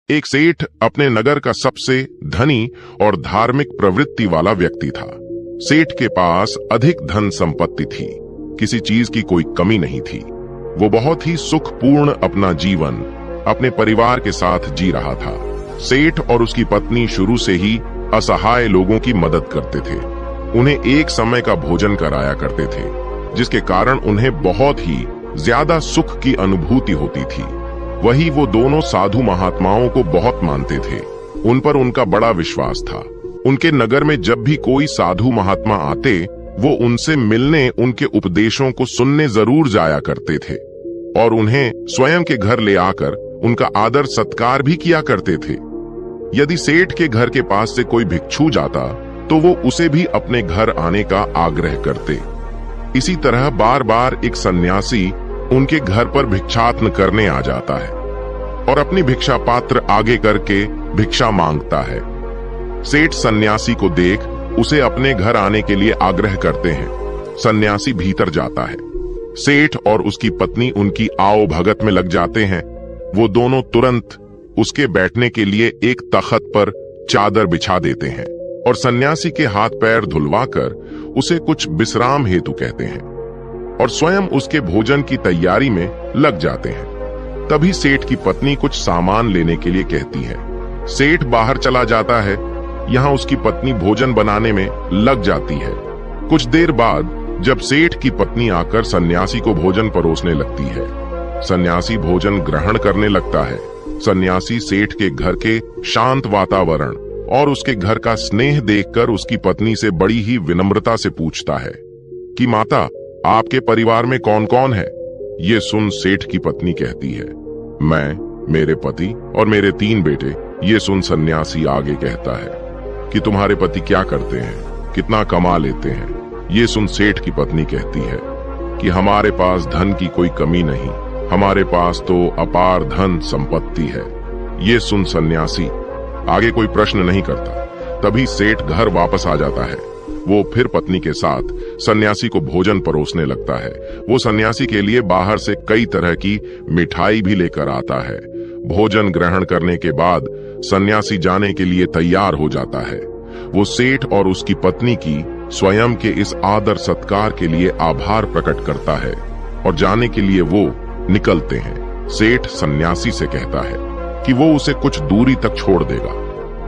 एक सेठ अपने नगर का सबसे धनी और धार्मिक प्रवृत्ति वाला व्यक्ति था। सेठ के पास अधिक धन संपत्ति थी, किसी चीज की कोई कमी नहीं थी। वो बहुत ही सुखपूर्ण अपना जीवन अपने परिवार के साथ जी रहा था। सेठ और उसकी पत्नी शुरू से ही असहाय लोगों की मदद करते थे। उन्हें एक समय का भोजन कराया करते थे, जिसके कारण उन्हें बहुत ही ज्यादा सुख की अनुभूति होती थी। वही वो दोनों साधु महात्माओं को बहुत मानते थे। उन पर उनका बड़ा विश्वास था। उनके नगर में जब भी कोई साधु महात्मा आते, वो उनसे मिलने, उनके उपदेशों को सुनने जरूर जाया करते थे और उन्हें स्वयं के घर ले आकर उनका आदर सत्कार भी किया करते थे। यदि सेठ के घर के पास से कोई भिक्षु जाता तो वो उसे भी अपने घर आने का आग्रह करते। इसी तरह बार बार एक सन्यासी उनके घर पर भिक्षाटन करने आ जाता है और अपनी भिक्षा पात्र आगे करके भिक्षा मांगता है। सेठ सन्यासी को देख उसे अपने घर आने के लिए आग्रह करते हैं। सन्यासी भीतर जाता है। सेठ और उसकी पत्नी उनकी आओ भगत में लग जाते हैं। वो दोनों तुरंत उसके बैठने के लिए एक तख्त पर चादर बिछा देते हैं और सन्यासी के हाथ पैर धुलवाकर उसे कुछ विश्राम हेतु कहते हैं और स्वयं उसके भोजन की तैयारी में लग जाते हैं। तभी सेठ की पत्नी कुछ सामान लेने के लिए कहती है। सेठ बाहर चला जाता है। यहाँ उसकी पत्नी भोजन बनाने में लग जाती है। कुछ देर बाद जब सेठ की पत्नी आकर सन्यासी को भोजन परोसने लगती है, सन्यासी भोजन ग्रहण करने लगता है। सन्यासी सेठ के घर के शांत वातावरण और उसके घर का स्नेह देखकर उसकी पत्नी से बड़ी ही विनम्रता से पूछता है कि माता, आपके परिवार में कौन कौन है? ये सुन सेठ की पत्नी कहती है, मैं, मेरे पति और मेरे 3 बेटे। ये सुन सन्यासी आगे कहता है कि तुम्हारे पति क्या करते हैं, कितना कमा लेते हैं? ये सुन सेठ की पत्नी कहती है कि हमारे पास धन की कोई कमी नहीं, हमारे पास तो अपार धन संपत्ति है। ये सुन सन्यासी आगे कोई प्रश्न नहीं करता। तभी सेठ घर वापस आ जाता है। वो फिर पत्नी के साथ सन्यासी को भोजन परोसने लगता है। वो सन्यासी के लिए बाहर से कई तरह की मिठाई भी लेकर आता है। भोजन ग्रहण करने के बाद सन्यासी जाने के लिए तैयार हो जाता है। वो सेठ और उसकी पत्नी की स्वयं के इस आदर सत्कार के लिए आभार प्रकट करता है और जाने के लिए वो निकलते हैं। सेठ सन्यासी से कहता है कि वो उसे कुछ दूरी तक छोड़ देगा।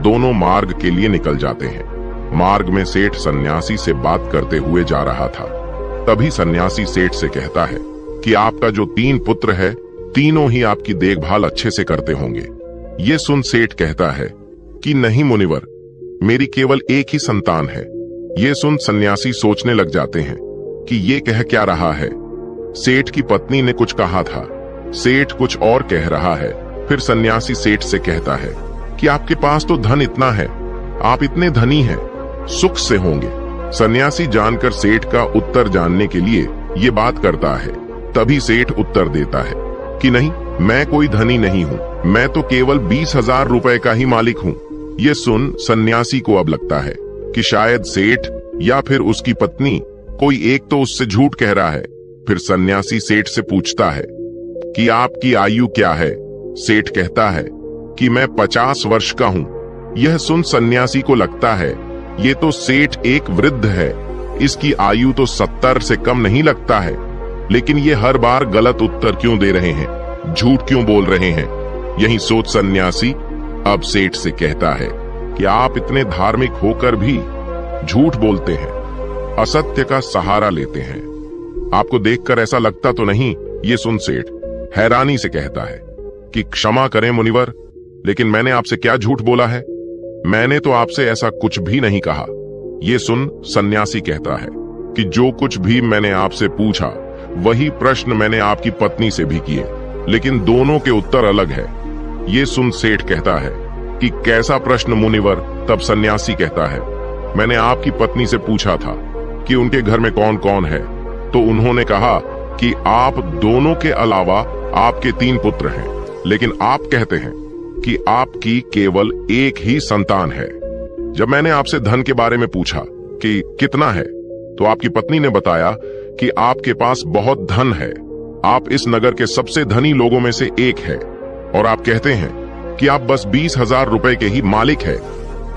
दोनों मार्ग के लिए निकल जाते हैं। मार्ग में सेठ सन्यासी से बात करते हुए जा रहा था। तभी सन्यासी सेठ से कहता है कि आपका जो 3 पुत्र है, तीनों ही आपकी देखभाल अच्छे से करते होंगे। ये सुन सेठ कहता है कि नहीं मुनिवर, मेरी केवल एक ही संतान है। ये सुन सन्यासी सोचने लग जाते हैं कि ये कह क्या रहा है। सेठ की पत्नी ने कुछ कहा था, सेठ कुछ और कह रहा है। फिर सन्यासी सेठ से कहता है कि आपके पास तो धन इतना है, आप इतने धनी हैं, सुख से होंगे। सन्यासी जानकर सेठ का उत्तर जानने के लिए ये बात करता है। तभी सेठ उत्तर देता है कि नहीं, मैं कोई धनी नहीं हूँ, मैं तो केवल 20,000 रुपए का ही मालिक हूँ। ये सुन सन्यासी को अब लगता है कि शायद सेठ या फिर उसकी पत्नी कोई एक तो उससे झूठ कह रहा है। फिर सन्यासी सेठ से पूछता है कि आपकी आयु क्या है? सेठ कहता है कि मैं 50 वर्ष का हूँ। यह सुन सन्यासी को लगता है ये तो सेठ एक वृद्ध है, इसकी आयु तो 70 से कम नहीं लगता है। लेकिन ये हर बार गलत उत्तर क्यों दे रहे हैं, झूठ क्यों बोल रहे हैं? यही सोच सन्यासी अब सेठ से कहता है कि आप इतने धार्मिक होकर भी झूठ बोलते हैं, असत्य का सहारा लेते हैं। आपको देखकर ऐसा लगता तो नहीं? ये सुन सेठ हैरानी से कहता है कि क्षमा करें मुनिवर, लेकिन मैंने आपसे क्या झूठ बोला है? मैंने तो आपसे ऐसा कुछ भी नहीं कहा। ये सुन सन्यासी कहता है कि जो कुछ भी मैंने आपसे पूछा वही प्रश्न मैंने आपकी पत्नी से भी किए, लेकिन दोनों के उत्तर अलग है। ये सुन सेठ कहता है कि कैसा प्रश्न मुनिवर? तब सन्यासी कहता है, मैंने आपकी पत्नी से पूछा था कि उनके घर में कौन कौन है, तो उन्होंने कहा कि आप दोनों के अलावा आपके 3 पुत्र हैं, लेकिन आप कहते हैं कि आपकी केवल एक ही संतान है। जब मैंने आपसे धन के बारे में पूछा कि कितना है, तो आपकी पत्नी ने बताया कि आपके पास बहुत धन है, आप इस नगर के सबसे धनी लोगों में से एक है, और आप कहते हैं कि आप बस 20,000 रुपए के ही मालिक है।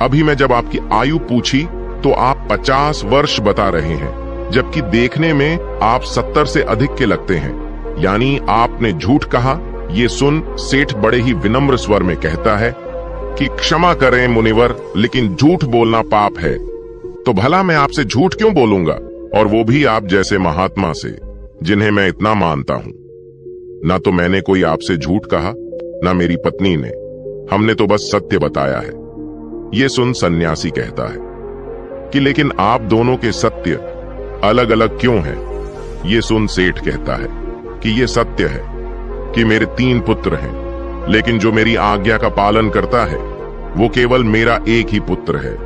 अभी मैं जब आपकी आयु पूछी तो आप 50 वर्ष बता रहे हैं, जबकि देखने में आप 70 से अधिक के लगते हैं। यानी आपने झूठ कहा। ये सुन सेठ बड़े ही विनम्र स्वर में कहता है कि क्षमा करें मुनिवर, लेकिन झूठ बोलना पाप है। तो भला मैं आपसे झूठ क्यों बोलूंगा, और वो भी आप जैसे महात्मा से, जिन्हें मैं इतना मानता हूं। ना तो मैंने कोई आपसे झूठ कहा, ना मेरी पत्नी ने। हमने तो बस सत्य बताया है। ये सुन सन्यासी कहता है कि लेकिन आप दोनों के सत्य अलग अलग क्यों हैं? ये सुन सेठ कहता है कि ये सत्य है कि मेरे 3 पुत्र हैं, लेकिन जो मेरी आज्ञा का पालन करता है वो केवल मेरा एक ही पुत्र है।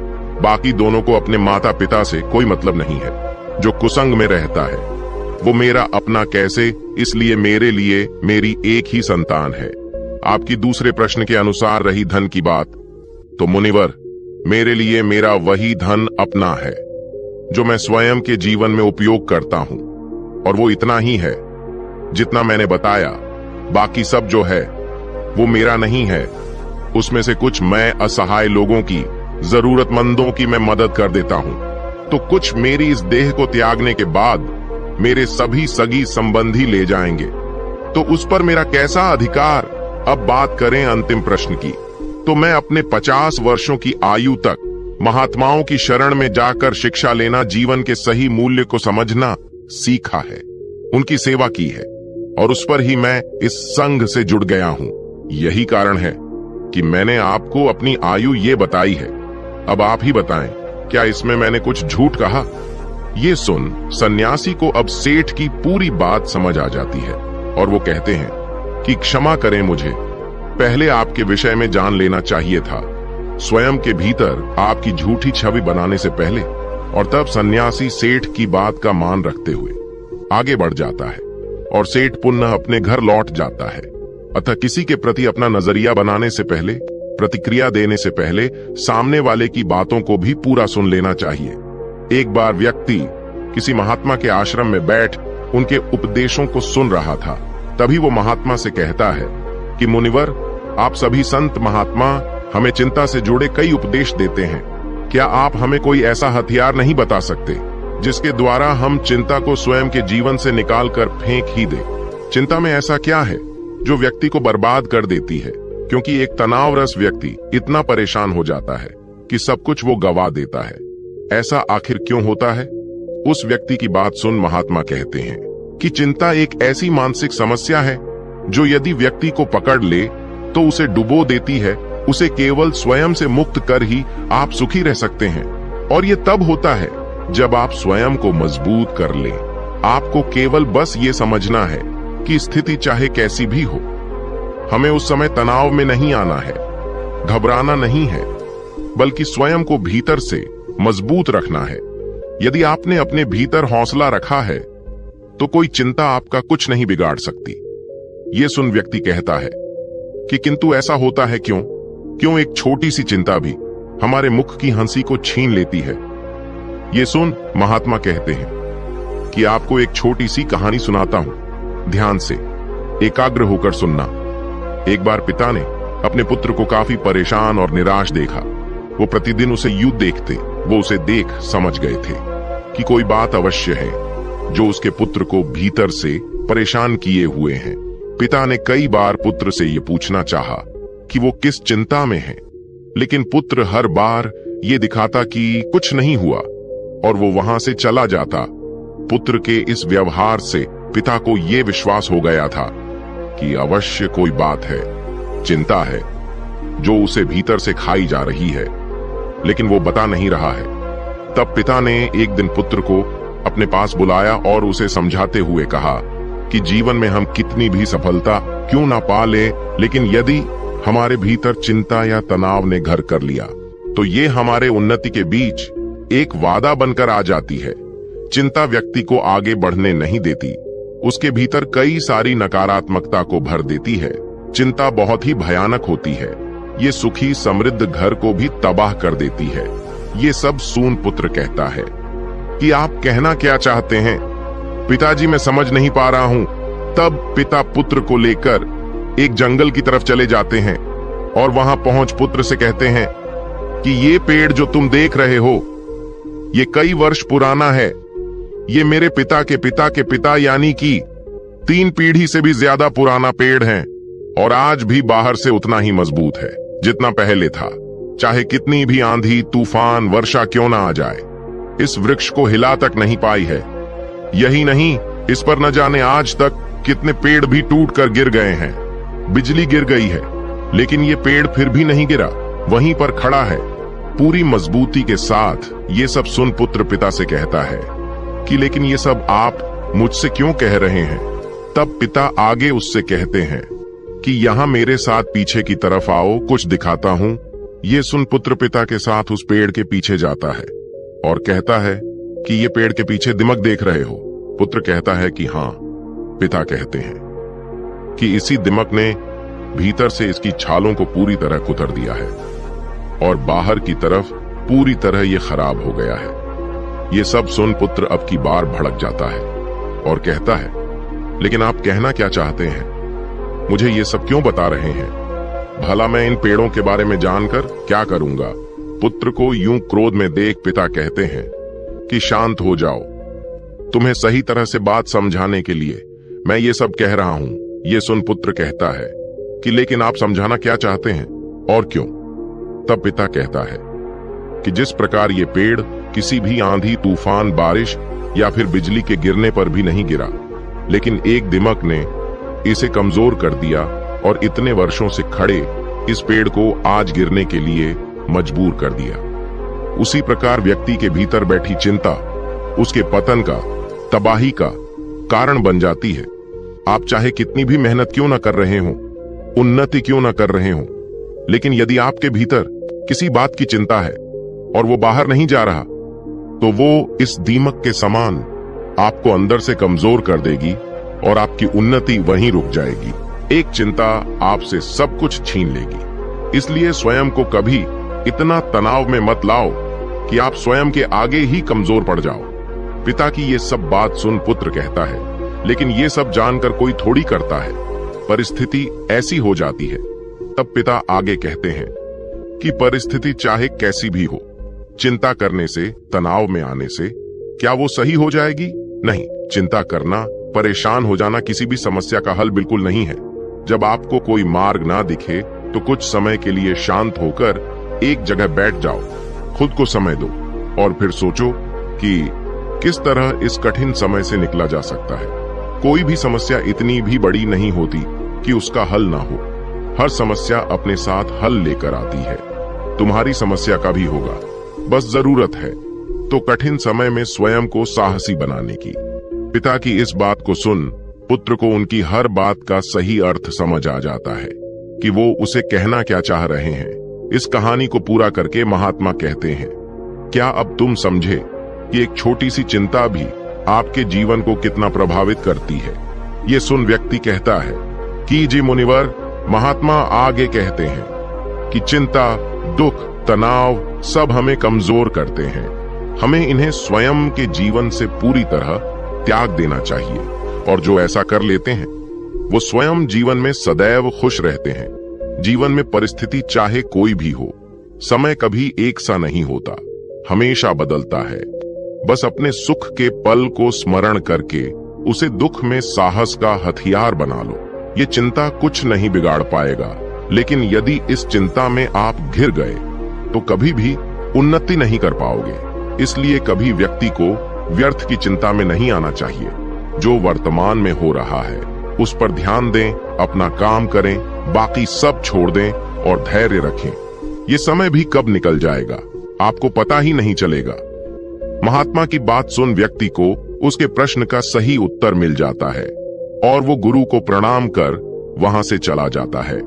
बाकी दोनों को अपने माता पिता से कोई मतलब नहीं है। जो कुसंग में रहता है वो मेरा अपना कैसे, इसलिए मेरे लिए मेरी एक ही संतान है। आपकी दूसरे प्रश्न के अनुसार रही धन की बात, तो मुनिवर, मेरे लिए मेरा वही धन अपना है जो मैं स्वयं के जीवन में उपयोग करता हूं, और वो इतना ही है जितना मैंने बताया। बाकी सब जो है वो मेरा नहीं है। उसमें से कुछ मैं असहाय लोगों की, जरूरतमंदों की मैं मदद कर देता हूं, तो कुछ मेरी इस देह को त्यागने के बाद मेरे सभी सगी संबंधी ले जाएंगे। तो उस पर मेरा कैसा अधिकार? अब बात करें अंतिम प्रश्न की, तो मैं अपने 50 वर्षों की आयु तक महात्माओं की शरण में जाकर शिक्षा लेना, जीवन के सही मूल्य को समझना सीखा है, उनकी सेवा की है, और उस पर ही मैं इस संघ से जुड़ गया हूं। यही कारण है कि मैंने आपको अपनी आयु ये बताई है। अब आप ही बताएं, क्या इसमें मैंने कुछ झूठ कहा? ये सुन सन्यासी को अब सेठ की पूरी बात समझ आ जाती है, और वो कहते हैं कि क्षमा करें, मुझे पहले आपके विषय में जान लेना चाहिए था, स्वयं के भीतर आपकी झूठी छवि बनाने से पहले। और तब सन्यासी सेठ की बात का मान रखते हुए आगे बढ़ जाता है, और सेठ पुनः अपने घर लौट जाता है। अतः किसी के प्रति अपना नजरिया बनाने से पहले, प्रतिक्रिया देने से पहले सामने वाले की बातों को भी पूरा सुन लेना चाहिए। एक बार व्यक्ति किसी महात्मा के आश्रम में बैठ उनके उपदेशों को सुन रहा था। तभी वो महात्मा से कहता है कि मुनिवर, आप सभी संत महात्मा हमें चिंता से जुड़े कई उपदेश देते हैं। क्या आप हमें कोई ऐसा हथियार नहीं बता सकते जिसके द्वारा हम चिंता को स्वयं के जीवन से निकाल कर फेंक ही दें? चिंता में ऐसा क्या है जो व्यक्ति को बर्बाद कर देती है? क्योंकि एक तनावग्रस्त व्यक्ति इतना परेशान हो जाता है कि सब कुछ वो गवा देता है। ऐसा आखिर क्यों होता है? उस व्यक्ति की बात सुन महात्मा कहते हैं कि चिंता एक ऐसी मानसिक समस्या है जो यदि व्यक्ति को पकड़ ले तो उसे डुबो देती है। उसे केवल स्वयं से मुक्त कर ही आप सुखी रह सकते हैं, और ये तब होता है जब आप स्वयं को मजबूत कर लें। आपको केवल बस ये समझना है कि स्थिति चाहे कैसी भी हो, हमें उस समय तनाव में नहीं आना है, घबराना नहीं है, बल्कि स्वयं को भीतर से मजबूत रखना है। यदि आपने अपने भीतर हौसला रखा है तो कोई चिंता आपका कुछ नहीं बिगाड़ सकती। ये सुन व्यक्ति कहता है कि किंतु ऐसा होता है क्यों? क्यों एक छोटी सी चिंता भी हमारे मुख की हंसी को छीन लेती है? ये सुन महात्मा कहते हैं कि आपको एक छोटी सी कहानी सुनाता हूं, ध्यान से एकाग्र होकर सुनना। एक बार पिता ने अपने पुत्र को काफी परेशान और निराश देखा। वो प्रतिदिन उसे यूं देखते, वो उसे देख समझ गए थे कि कोई बात अवश्य है जो उसके पुत्र को भीतर से परेशान किए हुए हैं। पिता ने कई बार पुत्र से ये पूछना चाहा कि वो किस चिंता में है, लेकिन पुत्र हर बार ये दिखाता कि कुछ नहीं हुआ और वो वहां से चला जाता। पुत्र के इस व्यवहार से पिता को ये विश्वास हो गया था कि अवश्य कोई बात है, चिंता है जो उसे भीतर से खाई जा रही है, लेकिन वो बता नहीं रहा है। तब पिता ने एक दिन पुत्र को अपने पास बुलाया और उसे समझाते हुए कहा कि जीवन में हम कितनी भी सफलता क्यों ना पा ले, लेकिन यदि हमारे भीतर चिंता या तनाव ने घर कर लिया तो ये हमारे उन्नति के बीच एक वादा बनकर आ जाती है। चिंता व्यक्ति को आगे बढ़ने नहीं देती, उसके भीतर कई सारी नकारात्मकता को भर देती है। चिंता बहुत ही भयानक होती है, ये सुखी समृद्ध घर को भी तबाह कर देती है। ये सब सून पुत्र कहता है कि आप कहना क्या चाहते हैं? पिताजी मैं समझ नहीं पा रहा हूं। तब पिता पुत्र को लेकर एक जंगल की तरफ चले जाते हैं। और वहां पहुंच पुत्र से कहते हैं कि ये पेड़ जो तुम देख रहे हो ये कई वर्ष पुराना है। ये मेरे पिता के पिता के पिता यानी कि 3 पीढ़ी से भी ज्यादा पुराना पेड़ है और आज भी बाहर से उतना ही मजबूत है जितना पहले था। चाहे कितनी भी आंधी तूफान वर्षा क्यों ना आ जाए, इस वृक्ष को हिला तक नहीं पाई है। यही नहीं, इस पर न जाने आज तक कितने पेड़ भी टूट कर गिर गए हैं। बिजली गिर गई है लेकिन ये पेड़ फिर भी नहीं गिरा, वहीं पर खड़ा है पूरी मजबूती के साथ। ये सब सुन पुत्र पिता से कहता है कि लेकिन ये सब आप मुझसे क्यों कह रहे हैं। तब पिता आगे उससे कहते हैं कि यहां मेरे साथ पीछे की तरफ आओ, कुछ दिखाता हूं। ये सुन पुत्र पिता के साथ उस पेड़ के पीछे जाता है और कहता है कि ये पेड़ के पीछे दिमक देख रहे हो। पुत्र कहता है कि हां। पिता कहते हैं कि इसी दिमक ने भीतर से इसकी छालों को पूरी तरह कुतर दिया है और बाहर की तरफ पूरी तरह ये खराब हो गया है। ये सब सुन पुत्र अब की बार भड़क जाता है और कहता है, लेकिन आप कहना क्या चाहते हैं? मुझे ये सब क्यों बता रहे हैं? भला मैं इन पेड़ों के बारे में जानकर क्या करूंगा? पुत्र को यूं क्रोध में देख पिता कहते हैं कि शांत हो जाओ, तुम्हें सही तरह से बात समझाने के लिए मैं ये सब कह रहा हूं। ये सुन पुत्र कहता है कि लेकिन आप समझाना क्या चाहते हैं और क्यों? तब पिता कहता है कि जिस प्रकार ये पेड़ किसी भी आंधी तूफान बारिश या फिर बिजली के गिरने पर भी नहीं गिरा, लेकिन एक दिमक ने इसे कमजोर कर दिया और इतने वर्षों से खड़े इस पेड़ को आज गिरने के लिए मजबूर कर दिया। उसी प्रकार व्यक्ति के भीतर बैठी चिंता उसके पतन का, तबाही का कारण बन जाती है। आप चाहे कितनी भी मेहनत क्यों ना कर रहे हो, उन्नति क्यों ना कर रहे हो, लेकिन यदि आपके भीतर किसी बात की चिंता है और वो बाहर नहीं जा रहा, तो वो इस दीमक के समान आपको अंदर से कमजोर कर देगी और आपकी उन्नति वहीं रुक जाएगी। एक चिंता आपसे सब कुछ छीन लेगी। इसलिए स्वयं को कभी इतना तनाव में मत लाओ कि आप स्वयं के आगे ही कमजोर पड़ जाओ। पिता की ये सब बात सुन पुत्र कहता है, लेकिन ये सब जानकर कोई थोड़ी करता है, परिस्थिति ऐसी हो जाती है। तब पिता आगे कहते हैं कि परिस्थिति चाहे कैसी भी हो, चिंता करने से, तनाव में आने से क्या वो सही हो जाएगी? नहीं। चिंता करना, परेशान हो जाना किसी भी समस्या का हल बिल्कुल नहीं है। जब आपको कोई मार्ग ना दिखे तो कुछ समय के लिए शांत होकर एक जगह बैठ जाओ, खुद को समय दो और फिर सोचो कि किस तरह इस कठिन समय से निकला जा सकता है। कोई भी समस्या इतनी भी बड़ी नहीं होती कि उसका हल ना हो। हर समस्या अपने साथ हल लेकर आती है। तुम्हारी समस्या का भी होगा, बस जरूरत है तो कठिन समय में स्वयं को साहसी बनाने की। पिता की इस बात को सुन पुत्र को उनकी हर बात का सही अर्थ समझ आ जाता है कि वो उसे कहना क्या चाह रहे हैं। इस कहानी को पूरा करके महात्मा कहते हैं, क्या अब तुम समझे कि एक छोटी सी चिंता भी आपके जीवन को कितना प्रभावित करती है? ये सुन व्यक्ति कहता है कि जी मुनिवर, महात्मा आगे कहते हैं कि चिंता, दुख, तनाव सब हमें कमजोर करते हैं। हमें इन्हें स्वयं के जीवन से पूरी तरह त्याग देना चाहिए और जो ऐसा कर लेते हैं वो स्वयं जीवन में सदैव खुश रहते हैं। जीवन में परिस्थिति चाहे कोई भी हो, समय कभी एक सा नहीं होता, हमेशा बदलता है। बस अपने सुख के पल को स्मरण करके उसे दुख में साहस का हथियार बना लो। ये चिंता कुछ नहीं बिगाड़ पाएगा, लेकिन यदि इस चिंता में आप घिर गए तो कभी भी उन्नति नहीं कर पाओगे। इसलिए कभी व्यक्ति को व्यर्थ की चिंता में नहीं आना चाहिए। जो वर्तमान में हो रहा है उस पर ध्यान दें, अपना काम करें, बाकी सब छोड़ दें और धैर्य रखें। ये समय भी कब निकल जाएगा आपको पता ही नहीं चलेगा। महात्मा की बात सुन व्यक्ति को उसके प्रश्न का सही उत्तर मिल जाता है और वो गुरु को प्रणाम कर वहां से चला जाता है।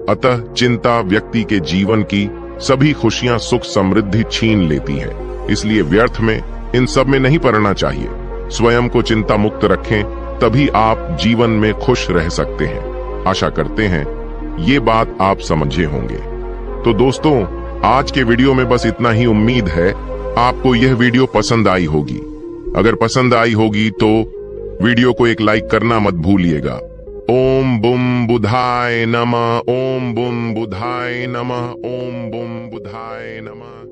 अतः चिंता व्यक्ति के जीवन की सभी खुशियां, सुख, समृद्धि छीन लेती है। इसलिए व्यर्थ में इन सब में नहीं पड़ना चाहिए। स्वयं को चिंता मुक्त रखें, तभी आप जीवन में खुश रह सकते हैं। आशा करते हैं ये बात आप समझे होंगे। तो दोस्तों, आज के वीडियो में बस इतना ही। उम्मीद है आपको यह वीडियो पसंद आई होगी। अगर पसंद आई होगी तो वीडियो को एक लाइक करना मत भूलिएगा ओम बुम बुधाय नमः, ओम बुम बुधाय नमः, ओम बुम बुधाय नमः।